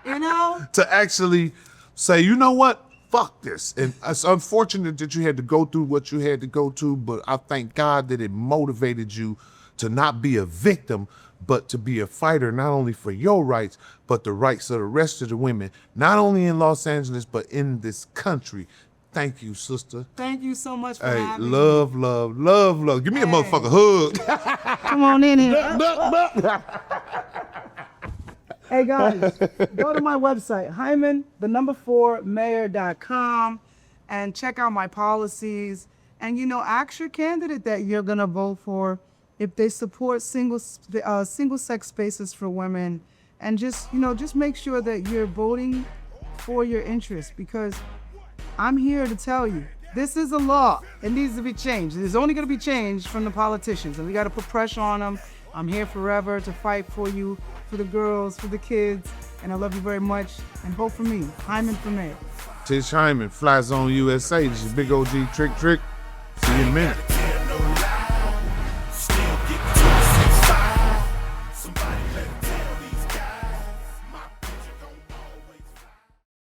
You know? to actually say, you know what? Fuck this. And it's unfortunate that you had to go through what you had to go through, but I thank God that it motivated you to not be a victim, but to be a fighter, not only for your rights, but the rights of the rest of the women, not only in Los Angeles, but in this country. Thank you, sister. Thank you so much for Hey, having me. love, love, love, love. Give me a motherfucking hug. Come on in here. Hey guys, go to my website, Hyman4mayor.com, and check out my policies. And ask your candidate that you're gonna vote for if they support single sex spaces for women, and just make sure that you're voting for your interests, because I'm here to tell you, this is a law. It needs to be changed. It's only gonna be changed from the politicians, and we gotta put pressure on them. I'm here forever to fight for you, for the girls, for the kids, and I love you very much. And vote for me, Hyman for mayor. Tish Hyman, FlyZoneUSA. This is Big OG TrickTrick. See you in a minute.